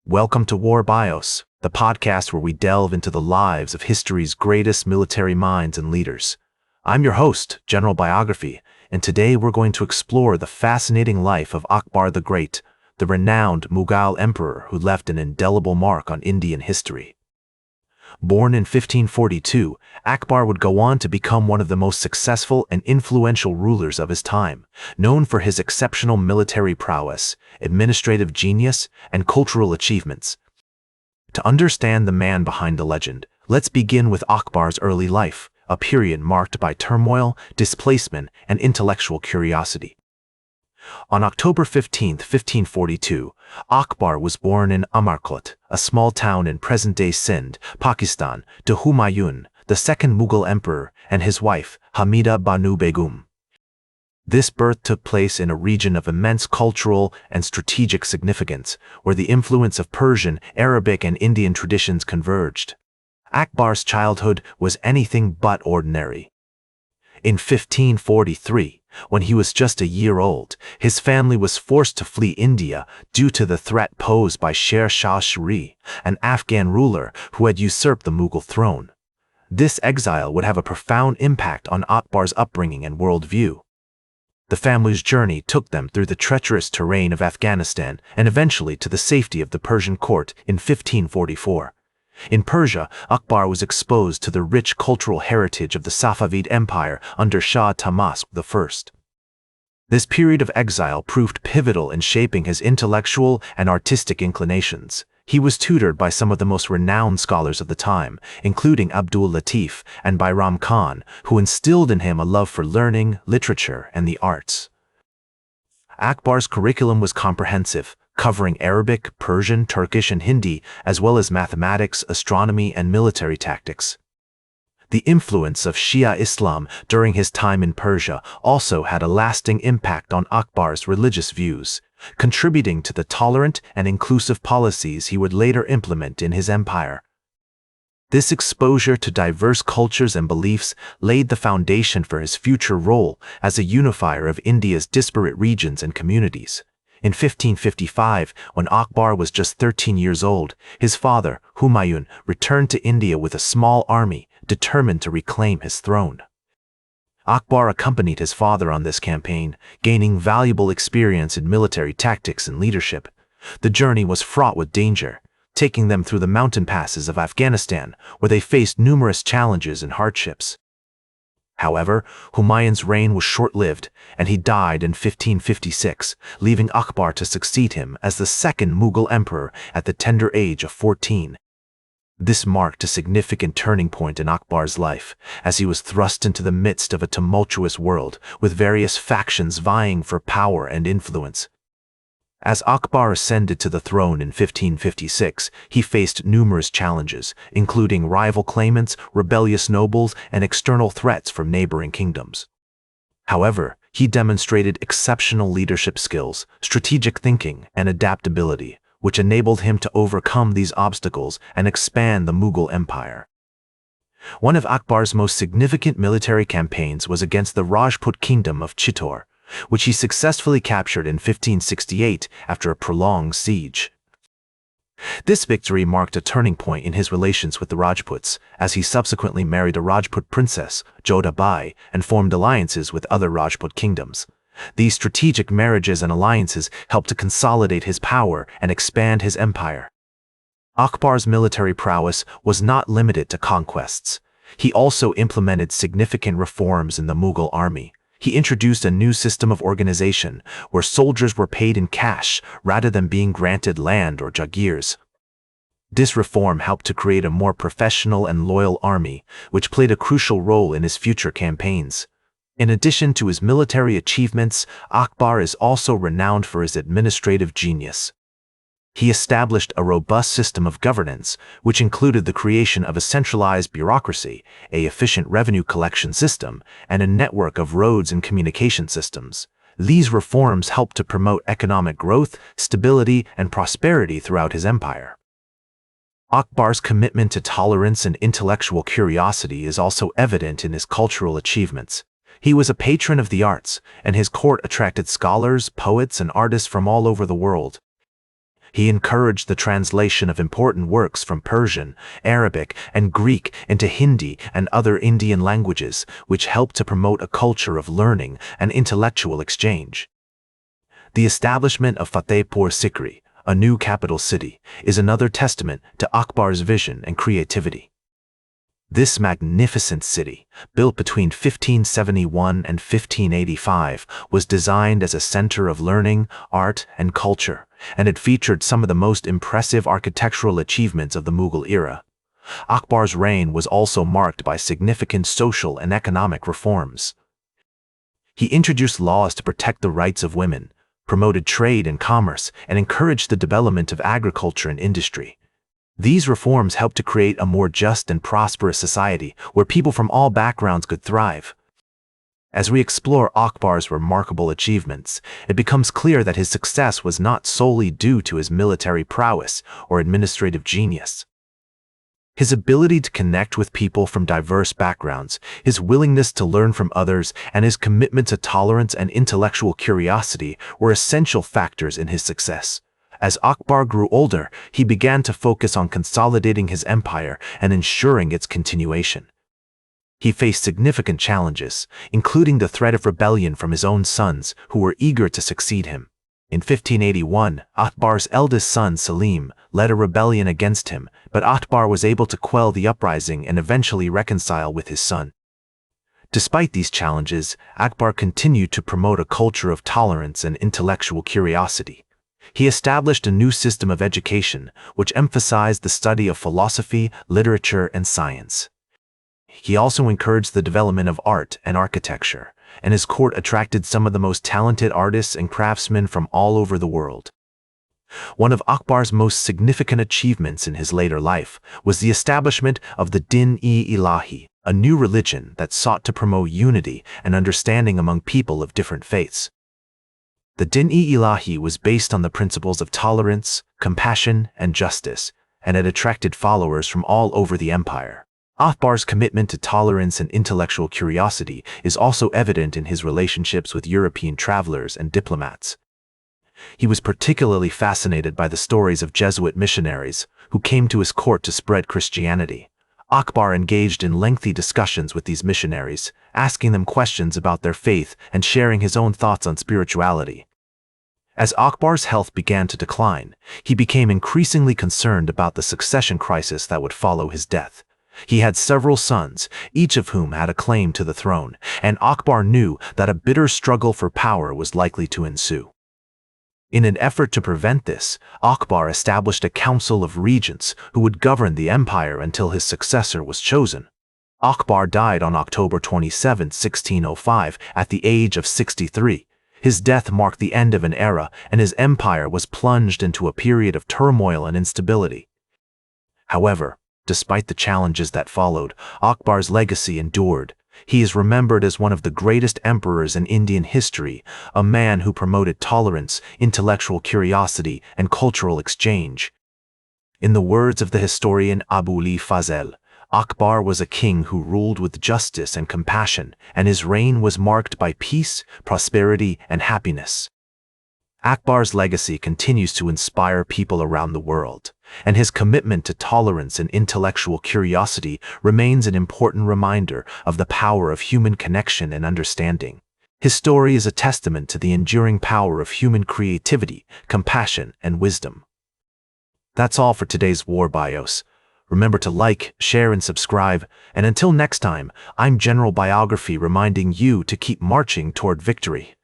Welcome to War Bios, the podcast where we delve into the lives of history's greatest military minds and leaders. I'm your host, General Biography, and today we're going to explore the fascinating life of Akbar the Great, the renowned Mughal emperor who left an indelible mark on Indian history. Born in 1542, Akbar would go on to become one of the most successful and influential rulers of his time, known for his exceptional military prowess, administrative genius, and cultural achievements. To understand the man behind the legend, let's begin with Akbar's early life, a period marked by turmoil, displacement, and intellectual curiosity. On October 15, 1542, Akbar was born in Amarkot, a small town in present-day Sindh, Pakistan, to Humayun, the second Mughal emperor, and his wife, Hamida Banu Begum. This birth took place in a region of immense cultural and strategic significance, where the influence of Persian, Arabic, and Indian traditions converged. Akbar's childhood was anything but ordinary. In 1543, when he was just a year old, his family was forced to flee India due to the threat posed by Sher Shah Suri, an Afghan ruler who had usurped the Mughal throne. This exile would have a profound impact on Akbar's upbringing and worldview. The family's journey took them through the treacherous terrain of Afghanistan and eventually to the safety of the Persian court in 1544. In Persia, Akbar was exposed to the rich cultural heritage of the Safavid Empire under Shah Tahmasp I. This period of exile proved pivotal in shaping his intellectual and artistic inclinations. He was tutored by some of the most renowned scholars of the time, including Abdul Latif and Bairam Khan, who instilled in him a love for learning, literature, and the arts. Akbar's curriculum was comprehensive, covering Arabic, Persian, Turkish, and Hindi, as well as mathematics, astronomy, and military tactics. The influence of Shia Islam during his time in Persia also had a lasting impact on Akbar's religious views, contributing to the tolerant and inclusive policies he would later implement in his empire. This exposure to diverse cultures and beliefs laid the foundation for his future role as a unifier of India's disparate regions and communities. In 1555, when Akbar was just 13 years old, his father, Humayun, returned to India with a small army, determined to reclaim his throne. Akbar accompanied his father on this campaign, gaining valuable experience in military tactics and leadership. The journey was fraught with danger, taking them through the mountain passes of Afghanistan, where they faced numerous challenges and hardships. However, Humayun's reign was short-lived, and he died in 1556, leaving Akbar to succeed him as the second Mughal emperor at the tender age of 14. This marked a significant turning point in Akbar's life, as he was thrust into the midst of a tumultuous world, with various factions vying for power and influence. As Akbar ascended to the throne in 1556, he faced numerous challenges, including rival claimants, rebellious nobles, and external threats from neighboring kingdoms. However, he demonstrated exceptional leadership skills, strategic thinking, and adaptability, which enabled him to overcome these obstacles and expand the Mughal Empire. One of Akbar's most significant military campaigns was against the Rajput kingdom of Chittor, which he successfully captured in 1568 after a prolonged siege. This victory marked a turning point in his relations with the Rajputs, as he subsequently married a Rajput princess, Jodha Bai, and formed alliances with other Rajput kingdoms. These strategic marriages and alliances helped to consolidate his power and expand his empire. Akbar's military prowess was not limited to conquests. He also implemented significant reforms in the Mughal army. He introduced a new system of organization where soldiers were paid in cash rather than being granted land or jagirs. This reform helped to create a more professional and loyal army, which played a crucial role in his future campaigns. In addition to his military achievements, Akbar is also renowned for his administrative genius. He established a robust system of governance, which included the creation of a centralized bureaucracy, an efficient revenue collection system, and a network of roads and communication systems. These reforms helped to promote economic growth, stability, and prosperity throughout his empire. Akbar's commitment to tolerance and intellectual curiosity is also evident in his cultural achievements. He was a patron of the arts, and his court attracted scholars, poets, and artists from all over the world. He encouraged the translation of important works from Persian, Arabic, and Greek into Hindi and other Indian languages, which helped to promote a culture of learning and intellectual exchange. The establishment of Fatehpur Sikri, a new capital city, is another testament to Akbar's vision and creativity. This magnificent city, built between 1571 and 1585, was designed as a center of learning, art, and culture, and it featured some of the most impressive architectural achievements of the Mughal era. Akbar's reign was also marked by significant social and economic reforms. He introduced laws to protect the rights of women, promoted trade and commerce, and encouraged the development of agriculture and industry. These reforms helped to create a more just and prosperous society where people from all backgrounds could thrive. As we explore Akbar's remarkable achievements, it becomes clear that his success was not solely due to his military prowess or administrative genius. His ability to connect with people from diverse backgrounds, his willingness to learn from others, and his commitment to tolerance and intellectual curiosity were essential factors in his success. As Akbar grew older, he began to focus on consolidating his empire and ensuring its continuation. He faced significant challenges, including the threat of rebellion from his own sons, who were eager to succeed him. In 1581, Akbar's eldest son, Selim, led a rebellion against him, but Akbar was able to quell the uprising and eventually reconcile with his son. Despite these challenges, Akbar continued to promote a culture of tolerance and intellectual curiosity. He established a new system of education, which emphasized the study of philosophy, literature, and science. He also encouraged the development of art and architecture, and his court attracted some of the most talented artists and craftsmen from all over the world. One of Akbar's most significant achievements in his later life was the establishment of the Din-e-Ilahi, a new religion that sought to promote unity and understanding among people of different faiths. The Din-e-Ilahi was based on the principles of tolerance, compassion, and justice, and it attracted followers from all over the empire. Akbar's commitment to tolerance and intellectual curiosity is also evident in his relationships with European travelers and diplomats. He was particularly fascinated by the stories of Jesuit missionaries who came to his court to spread Christianity. Akbar engaged in lengthy discussions with these missionaries, asking them questions about their faith and sharing his own thoughts on spirituality. As Akbar's health began to decline, he became increasingly concerned about the succession crisis that would follow his death. He had several sons, each of whom had a claim to the throne, and Akbar knew that a bitter struggle for power was likely to ensue. In an effort to prevent this, Akbar established a council of regents who would govern the empire until his successor was chosen. Akbar died on October 27, 1605, at the age of 63. His death marked the end of an era, and his empire was plunged into a period of turmoil and instability. However, despite the challenges that followed, Akbar's legacy endured. He is remembered as one of the greatest emperors in Indian history, a man who promoted tolerance, intellectual curiosity, and cultural exchange. In the words of the historian Abul Fazl, Akbar was a king who ruled with justice and compassion, and his reign was marked by peace, prosperity, and happiness. Akbar's legacy continues to inspire people around the world, and his commitment to tolerance and intellectual curiosity remains an important reminder of the power of human connection and understanding. His story is a testament to the enduring power of human creativity, compassion, and wisdom. That's all for today's War Bios. Remember to like, share, and subscribe, and until next time, I'm General Biography reminding you to keep marching toward victory.